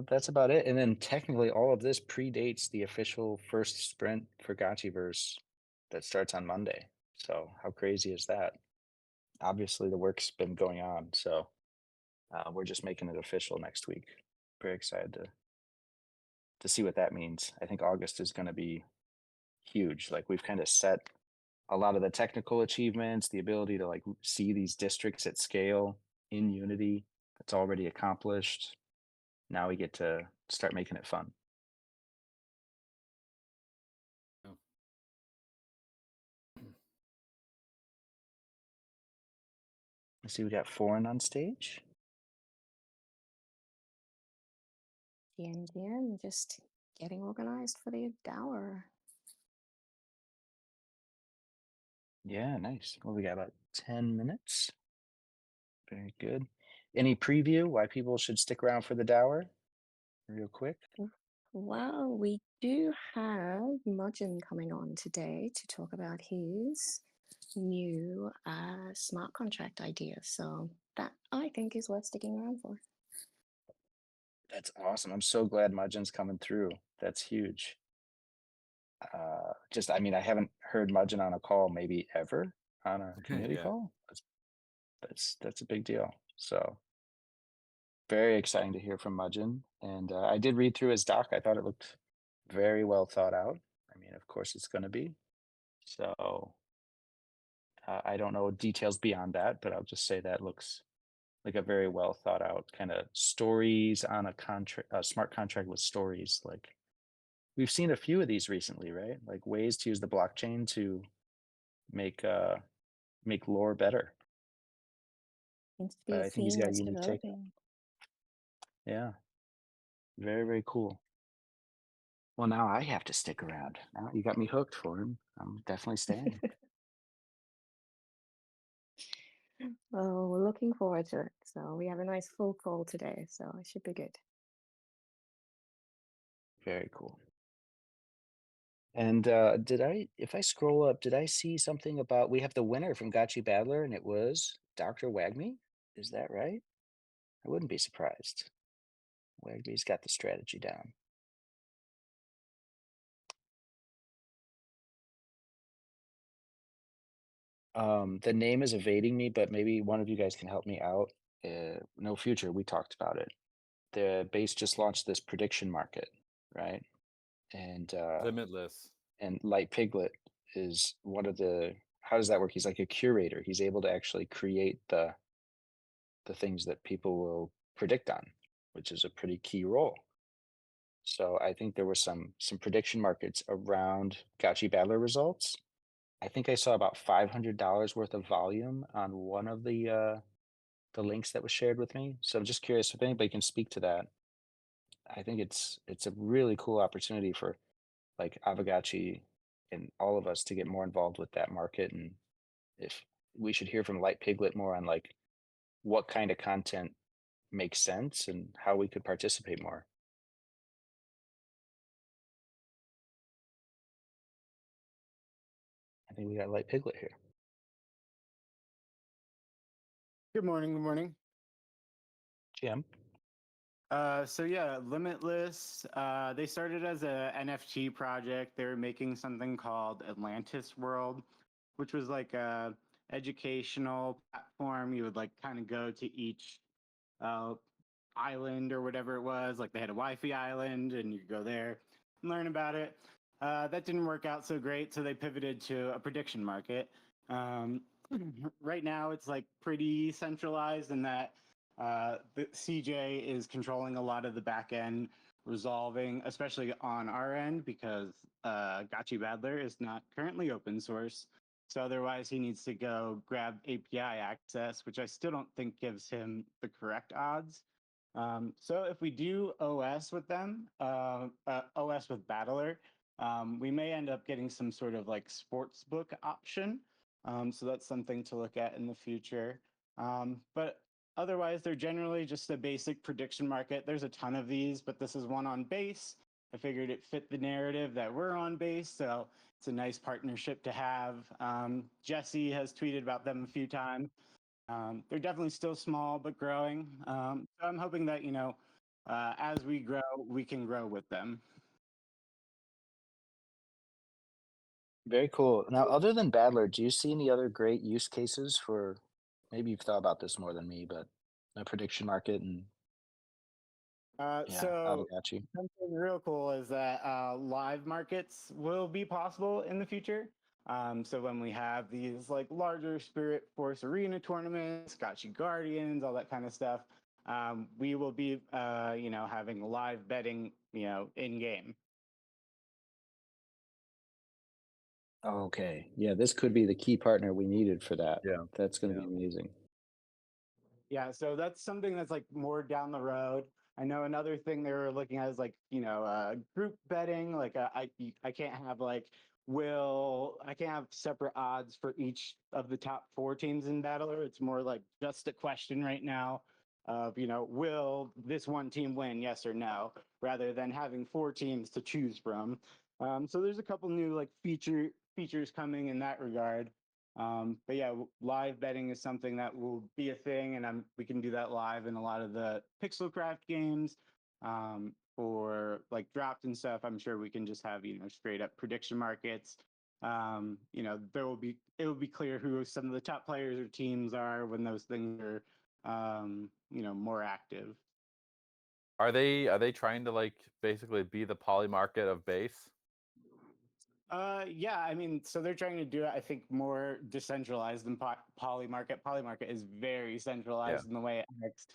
that's about it. And then technically, all of this predates the official first sprint for Gotchiverse that starts on Monday. So how crazy is that? Obviously, the work's been going on, so we're just making it official next week. Very excited to see what that means. I think August is going to be huge. Like we've kind of set a lot of the technical achievements, the ability to like see these districts at scale in Unity. That's already accomplished. Now we get to start making it fun. Let's see, we got Foreign on stage. GM, just getting organized for the dower. Yeah, nice. Well, we got about 10 minutes. Very good. Any preview why people should stick around for the dower? Real quick. Well, we do have Mudgeon coming on today to talk about his new smart contract idea. So that I think is worth sticking around for. That's awesome. I'm so glad Mudgeon's coming through. That's huge. I mean, I haven't heard Mudgeon on a call maybe ever on a community Yeah. call. That's a big deal. So very exciting to hear from Mudgeon. And I did read through his doc. I thought it looked very well thought out. I mean, of course it's going to be. So I don't know details beyond that, but I'll just say that looks like a very well thought out kind of stories on a contract, a smart contract with stories. Like we've seen a few of these recently, right? Like ways to use the blockchain to make lore better. Seems to be But a I think he's theme got a that's unique take. developing. Yeah, very, very cool. Well, now I have to stick around. Now you got me hooked for him. I'm definitely staying. Well, we're looking forward to it. So we have a nice full call today, so it should be good. Very cool. And if I scroll up, did I see something about we have the winner from Gotchi Battler and it was Dr. Wagme? Is that right? I wouldn't be surprised. Wagme's got the strategy down. The name is evading me, but maybe one of you guys can help me out. No Future, we talked about it. The base just launched this prediction market, right? And Limitless. and Light Piglet is one of the. How does that work? He's like a curator. He's able to actually create the things that people will predict on, which is a pretty key role. So I think there were some prediction markets around Gotchi Battler results. I think I saw about $500 worth of volume on one of the links that was shared with me. So I'm just curious if anybody can speak to that. I think it's a really cool opportunity for like Aavegotchi and all of us to get more involved with that market. And if we should hear from Light Piglet more on like what kind of content makes sense and how we could participate more. I think we got Light Piglet here. Good morning. Good morning. Jim. So yeah, Limitless. They started as a NFT project. They were making something called Atlantis World, which was like a educational platform. You would like kind of go to each island or whatever it was. Like they had a Wi-Fi island, and you could go there and learn about it. That didn't work out so great, so they pivoted to a prediction market. Right now, it's like pretty centralized in that the CJ is controlling a lot of the back end resolving, especially on our end, because Gotchi Battler is not currently open source. So otherwise, he needs to go grab API access, which I still don't think gives him the correct odds. So if we do OS with them, OS with Battler, we may end up getting some sort of like sports book option. So that's something to look at in the future. But otherwise, they're generally just a basic prediction market. There's a ton of these, but this is one on base. I figured it fit the narrative that we're on base, so it's a nice partnership to have. Jesse has tweeted about them a few times. They're definitely still small, but growing. So I'm hoping that, as we grow, we can grow with them. Very cool. Now, other than Battler, do you see any other great use cases for? Maybe you've thought about this more than me, but a prediction market and So Aavegotchi. something real cool is that live markets will be possible in the future. So when we have these like larger Spirit Force Arena tournaments, Gotchi Guardians, all that kind of stuff, we will be, having live betting, in game. Okay. Yeah, this could be the key partner we needed for that. Yeah. That's going to Yeah. be amazing. Yeah, so that's something that's like more down the road. I know another thing they were looking at is like, group betting. Like I can't have like I can't have separate odds for each of the top four teams in Battler. It's more like just a question right now of, will this one team win, yes or no, rather than having four teams to choose from. So there's a couple new like features coming in that regard. But yeah, live betting is something that will be a thing, and we can do that live in a lot of the Pixelcraft games. For like dropped and stuff, I'm sure we can just have straight up prediction markets. It will be clear who some of the top players or teams are when those things are more active. Are they trying to like basically be the poly market of base? Yeah, I mean, so they're trying to do it, I think, more decentralized than Polymarket. Polymarket is very centralized in the way it acts,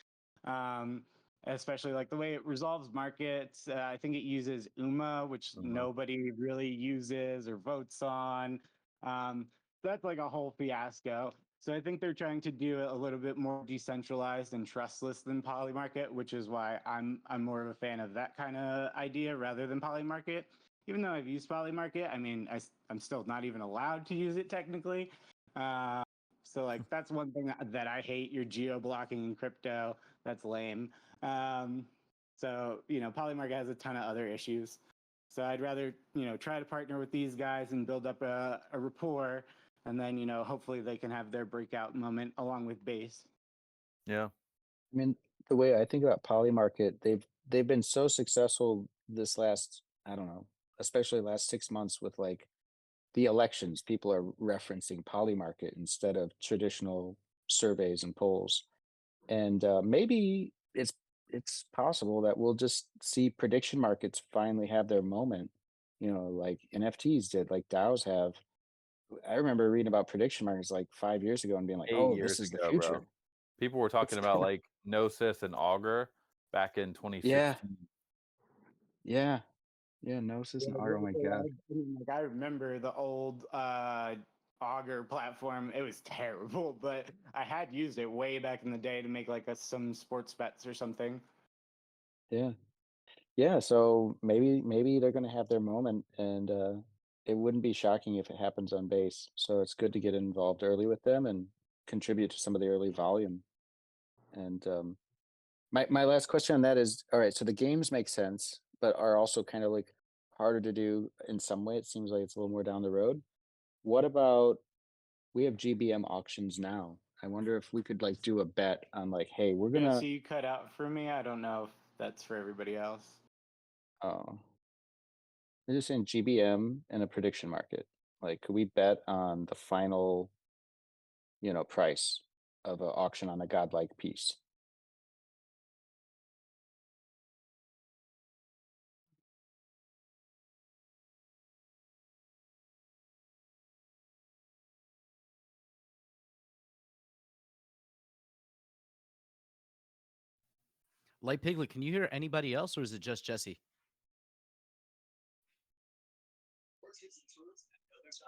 especially like the way it resolves markets. I think it uses UMA, which nobody really uses or votes on. That's like a whole fiasco. So I think they're trying to do it a little bit more decentralized and trustless than Polymarket, which is why I'm more of a fan of that kind of idea rather than Polymarket. Even though I've used Polymarket, I mean, I'm still not even allowed to use it technically. So like that's one thing that I hate. You're geo blocking in crypto. That's lame. So Polymarket has a ton of other issues. So I'd rather try to partner with these guys and build up a rapport, and then hopefully they can have their breakout moment along with base. Yeah. I mean, the way I think about Polymarket, they've been so successful this last, I don't know, especially last 6 months with like the elections. People are referencing Polymarket instead of traditional surveys and polls, and maybe it's possible that we'll just see prediction markets finally have their moment. Like NFTs did, like DAOs have. I remember reading about prediction markets like 5 years ago and being like, 8 "Oh, years this is the ago, future." bro. People were talking about like Gnosis and Augur back in 2016. Yeah, yeah. Gnosis and Augur. Oh my god. I remember the old Augur platform. It was terrible, but I had used it way back in the day to make like some sports bets or something. Yeah, yeah. So maybe they're gonna have their moment, and it wouldn't be shocking if it happens on base. So it's good to get involved early with them and contribute to some of the early volume. And my last question on that is, all right, so the games make sense, but are also kind of like harder to do in some way. It seems like it's a little more down the road. What about, we have GBM auctions now? I wonder if we could like do a bet on like, hey, we're Yeah, gonna so you cut out for me. I don't know if that's for everybody else. oh, they're just saying GBM and a prediction market. Like, could we bet on the final, price of an auction on a godlike piece? Light Piglet, can you hear anybody else, or is it just Jesse?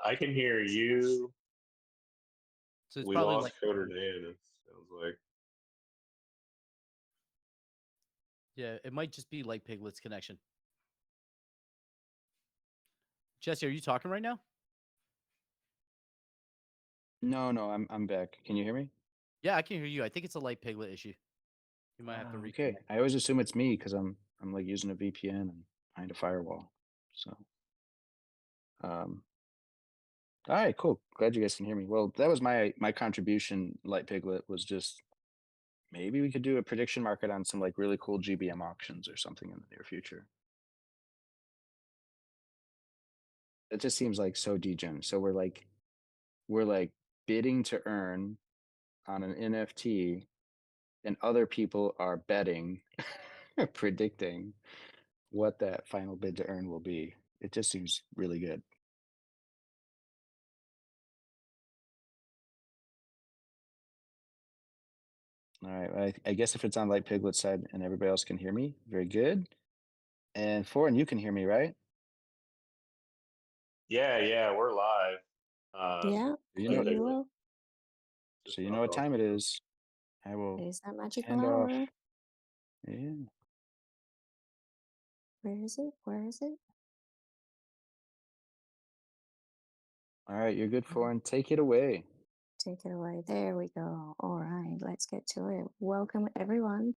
I can hear you. So it's We probably lost like Coder Dan, it sounds like. yeah, it might just be Light Piglet's connection. Jesse, are you talking right now? No, I'm back. Can you hear me? Yeah, I can hear you. I think it's a Light Piglet issue. You might have to reconnect. Okay. I always assume it's me because I'm like using a VPN and behind a firewall. So all right, cool. Glad you guys can hear me. Well, that was my contribution, Light Piglet, was just maybe we could do a prediction market on some like really cool GBM auctions or something in the near future. It just seems like so degen. So we're like bidding to earn on an NFT, and other people are betting, predicting what that final bid to earn will be. It just seems really good. All right. I guess if it's on Light Piglet's side and everybody else can hear me, very good. And Foreign, you can hear me, right? Yeah, we're live. Yeah, You hear know, you well. so you know what time it is. I will There's that magical hand off. hour. Yeah. Where is it? Where is it? All right, you're good, Foreign. Take it away. Take it away. There we go. All right, let's get to it. Welcome, everyone,